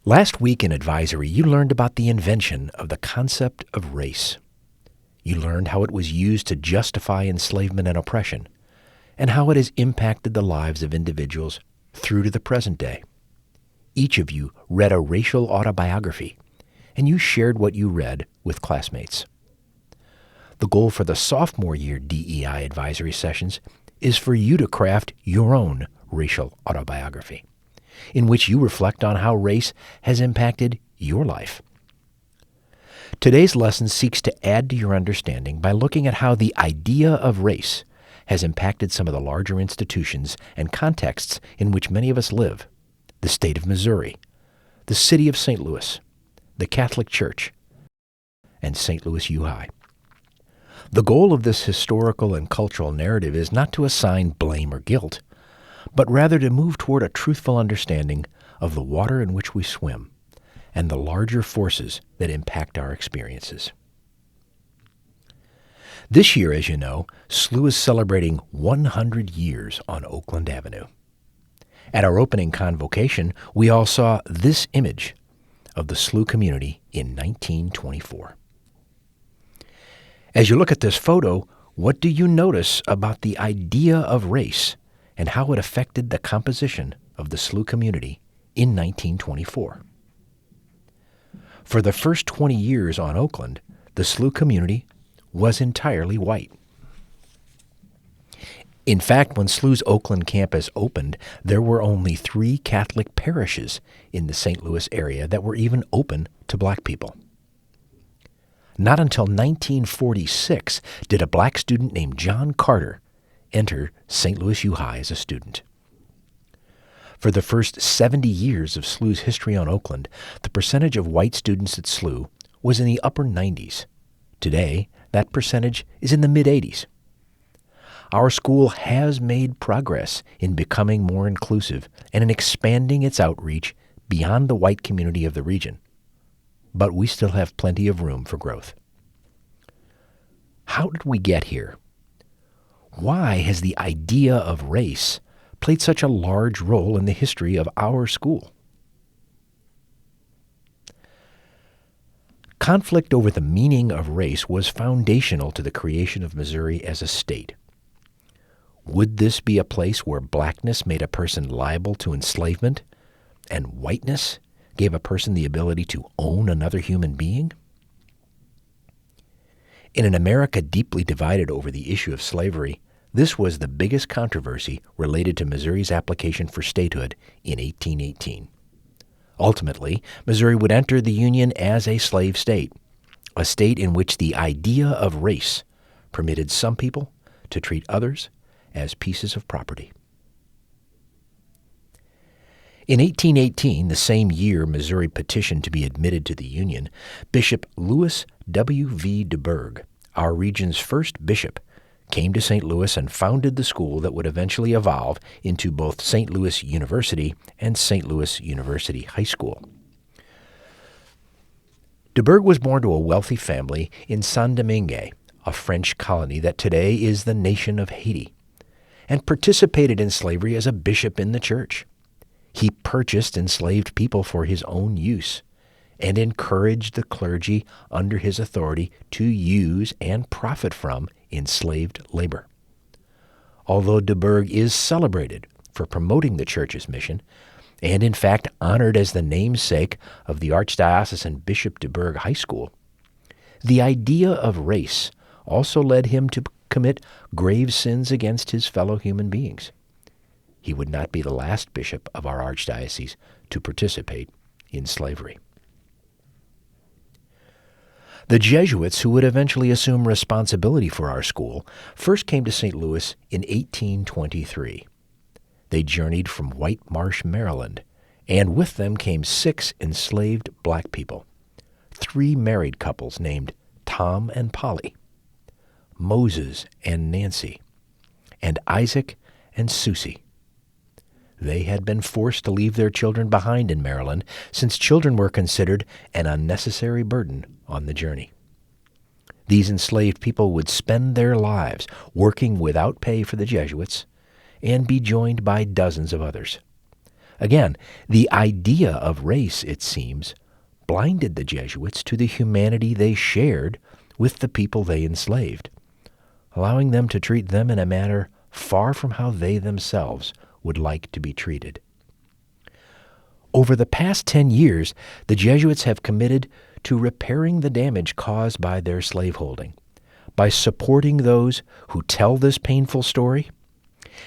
Last week in Advisory, you learned about the invention of the concept of race. You learned how it was used to justify enslavement and oppression, and how it has impacted the lives of individuals through to the present day. Each of you read a racial autobiography, and you shared what you read with classmates. The goal for the sophomore year DEI advisory sessions is for you to craft your own racial autobiography, in which you reflect on how race has impacted your life. Today's lesson seeks to add to your understanding by looking at how the idea of race has impacted some of the larger institutions and contexts in which many of us live: the state of Missouri, the city of St. Louis, the Catholic Church, and St. Louis U High. The goal of this historical and cultural narrative is not to assign blame or guilt, but rather to move toward a truthful understanding of the water in which we swim and the larger forces that impact our experiences. This year, as you know, SLU is celebrating 100 years on Oakland Avenue. At our opening convocation, we all saw this image of the SLU community in 1924. As you look at this photo, what do you notice about the idea of race and how it affected the composition of the SLU community in 1924? For the first 20 years on Oakland, the SLU community was entirely white. In fact, when SLU's Oakland campus opened, there were only 3 Catholic parishes in the St. Louis area that were even open to black people. Not until 1946 did a black student named John Carter enter St. Louis U High as a student. For the first 70 years of SLU's history on Oakland, the percentage of white students at SLU was in the upper 90s. Today, that percentage is in the mid-80s. Our school has made progress in becoming more inclusive and in expanding its outreach beyond the white community of the region. But we still have plenty of room for growth. How did we get here? Why has the idea of race played such a large role in the history of our school? Conflict over the meaning of race was foundational to the creation of Missouri as a state. Would this be a place where blackness made a person liable to enslavement and whiteness gave a person the ability to own another human being? In an America deeply divided over the issue of slavery, this was the biggest controversy related to Missouri's application for statehood in 1818. Ultimately, Missouri would enter the Union as a slave state, a state in which the idea of race permitted some people to treat others as pieces of property. In 1818, the same year Missouri petitioned to be admitted to the Union, Bishop Louis W. V. DeBerg, our region's first bishop, came to St. Louis and founded the school that would eventually evolve into both St. Louis University and St. Louis University High School. DeBerg was born to a wealthy family in Saint-Domingue, a French colony that today is the nation of Haiti, and participated in slavery as a bishop in the church. He purchased enslaved people for his own use and encouraged the clergy under his authority to use and profit from enslaved labor. Although DeBerg is celebrated for promoting the church's mission, and in fact honored as the namesake of the Archdiocesan Bishop DeBerg High School, the idea of race also led him to commit grave sins against his fellow human beings. He would not be the last bishop of our archdiocese to participate in slavery. The Jesuits, who would eventually assume responsibility for our school, first came to St. Louis in 1823. They journeyed from White Marsh, Maryland, and with them came 6 enslaved black people, 3 married couples named Tom and Polly, Moses and Nancy, and Isaac and Susie. They had been forced to leave their children behind in Maryland, since children were considered an unnecessary burden on the journey. These enslaved people would spend their lives working without pay for the Jesuits and be joined by dozens of others. Again, the idea of race, it seems, blinded the Jesuits to the humanity they shared with the people they enslaved, allowing them to treat them in a manner far from how they themselves would like to be treated. Over the past 10 years, the Jesuits have committed to repairing the damage caused by their slaveholding, by supporting those who tell this painful story,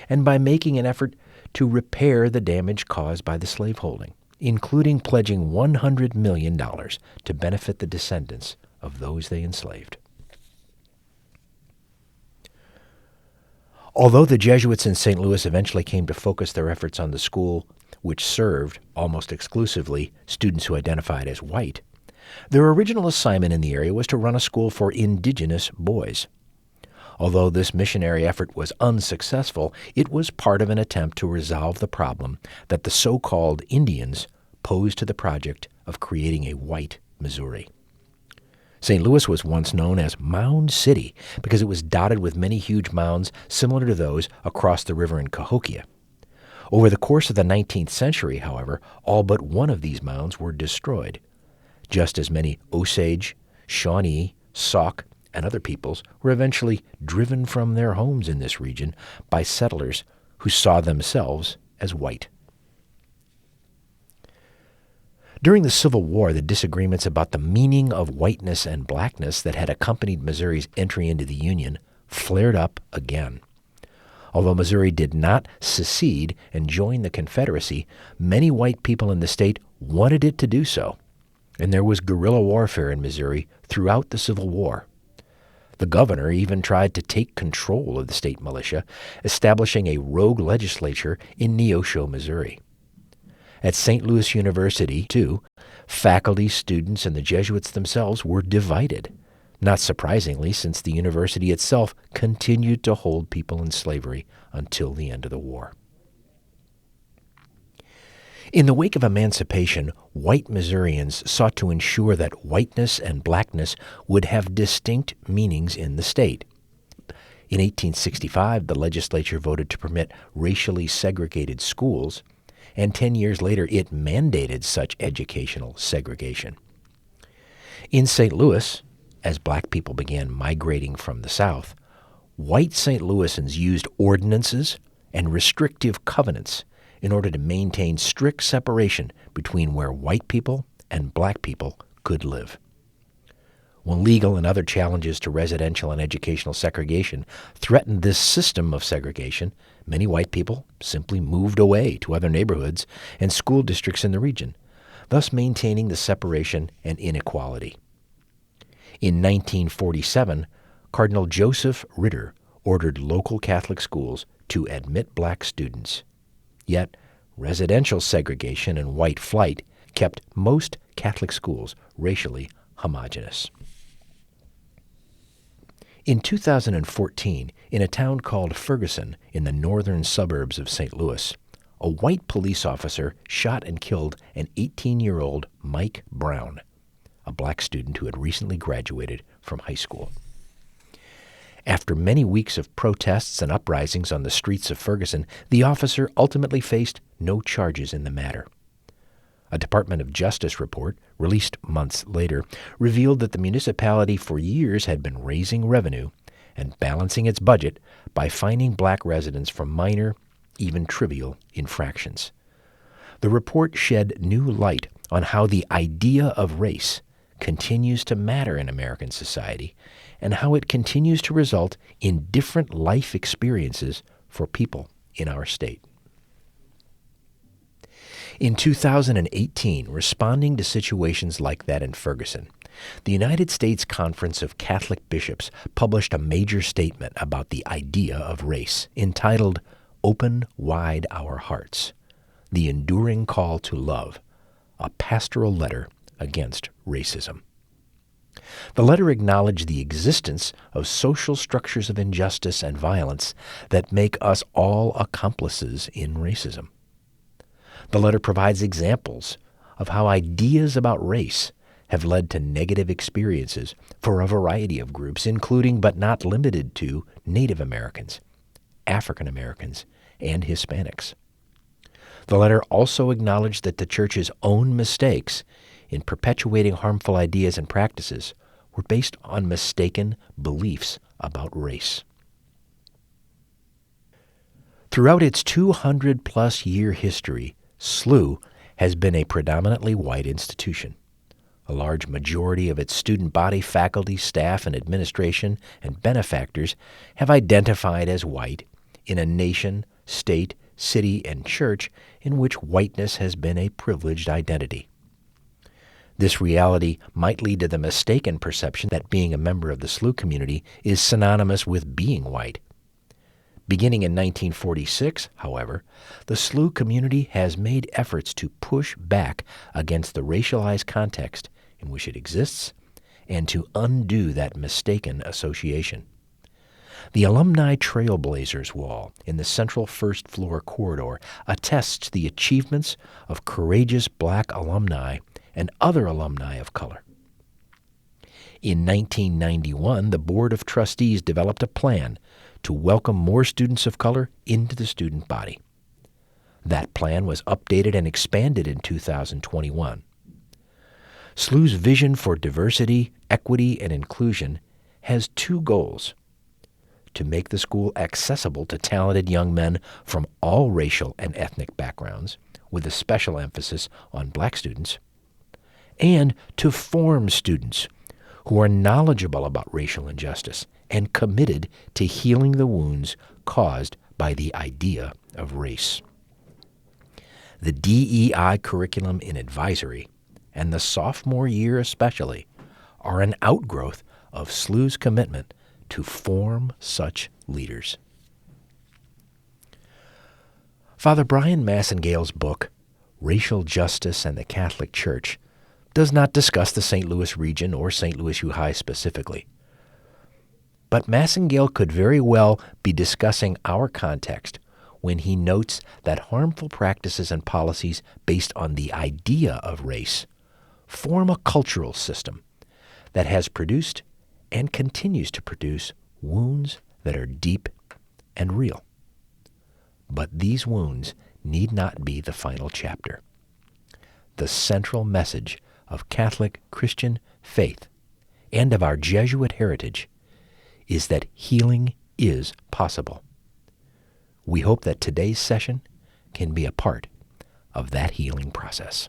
and by making an effort to repair the damage caused by the slaveholding, including pledging $100 million to benefit the descendants of those they enslaved. Although the Jesuits in St. Louis eventually came to focus their efforts on the school, which served almost exclusively students who identified as white, their original assignment in the area was to run a school for indigenous boys. Although this missionary effort was unsuccessful, it was part of an attempt to resolve the problem that the so-called Indians posed to the project of creating a white Missouri. St. Louis was once known as Mound City because it was dotted with many huge mounds similar to those across the river in Cahokia. Over the course of the 19th century, however, all but one of these mounds were destroyed, just as many Osage, Shawnee, Sauk, and other peoples were eventually driven from their homes in this region by settlers who saw themselves as white. During the Civil War, the disagreements about the meaning of whiteness and blackness that had accompanied Missouri's entry into the Union flared up again. Although Missouri did not secede and join the Confederacy, many white people in the state wanted it to do so, and there was guerrilla warfare in Missouri throughout the Civil War. The governor even tried to take control of the state militia, establishing a rogue legislature in Neosho, Missouri. At St. Louis University, too, faculty, students, and the Jesuits themselves were divided, not surprisingly since the university itself continued to hold people in slavery until the end of the war. In the wake of emancipation, white Missourians sought to ensure that whiteness and blackness would have distinct meanings in the state. In 1865, the legislature voted to permit racially segregated schools, and 10 years later it mandated such educational segregation. In St. Louis, as black people began migrating from the South, white St. Louisans used ordinances and restrictive covenants in order to maintain strict separation between where white people and black people could live. When legal and other challenges to residential and educational segregation threatened this system of segregation, many white people simply moved away to other neighborhoods and school districts in the region, thus maintaining the separation and inequality. In 1947, Cardinal Joseph Ritter ordered local Catholic schools to admit black students. Yet, residential segregation and white flight kept most Catholic schools racially homogeneous. In 2014, in a town called Ferguson in the northern suburbs of St. Louis, a white police officer shot and killed an 18-year-old Mike Brown, a black student who had recently graduated from high school. After many weeks of protests and uprisings on the streets of Ferguson, the officer ultimately faced no charges in the matter. A Department of Justice report, released months later, revealed that the municipality for years had been raising revenue and balancing its budget by fining black residents for minor, even trivial, infractions. The report shed new light on how the idea of race continues to matter in American society and how it continues to result in different life experiences for people in our state. In 2018, responding to situations like that in Ferguson, the United States Conference of Catholic Bishops published a major statement about the idea of race, entitled "Open Wide Our Hearts: The Enduring Call to Love, a Pastoral Letter Against Racism." The letter acknowledged the existence of social structures of injustice and violence that make us all accomplices in racism. The letter provides examples of how ideas about race have led to negative experiences for a variety of groups, including but not limited to Native Americans, African Americans, and Hispanics. The letter also acknowledged that the Church's own mistakes in perpetuating harmful ideas and practices were based on mistaken beliefs about race. Throughout its 200-plus year history, SLU has been a predominantly white institution. A large majority of its student body, faculty, staff, and administration and benefactors have identified as white in a nation, state, city, and church in which whiteness has been a privileged identity. This reality might lead to the mistaken perception that being a member of the SLU community is synonymous with being white. Beginning in 1946, however, the SLU community has made efforts to push back against the racialized context in which it exists and to undo that mistaken association. The Alumni Trailblazers Wall in the central first floor corridor attests to the achievements of courageous black alumni and other alumni of color. In 1991, the Board of Trustees developed a plan to welcome more students of color into the student body. That plan was updated and expanded in 2021. SLU's vision for diversity, equity, and inclusion has two goals: to make the school accessible to talented young men from all racial and ethnic backgrounds, with a special emphasis on black students, and to form students who are knowledgeable about racial injustice and committed to healing the wounds caused by the idea of race. The DEI curriculum in advisory, and the sophomore year especially, are an outgrowth of SLU's commitment to form such leaders. Father Brian Massengale's book, Racial Justice and the Catholic Church, does not discuss the St. Louis region or St. Louis U High specifically. But Massengale could very well be discussing our context when he notes that harmful practices and policies based on the idea of race form a cultural system that has produced and continues to produce wounds that are deep and real. But these wounds need not be the final chapter. The central message of Catholic Christian faith and of our Jesuit heritage is that healing is possible. We hope that today's session can be a part of that healing process.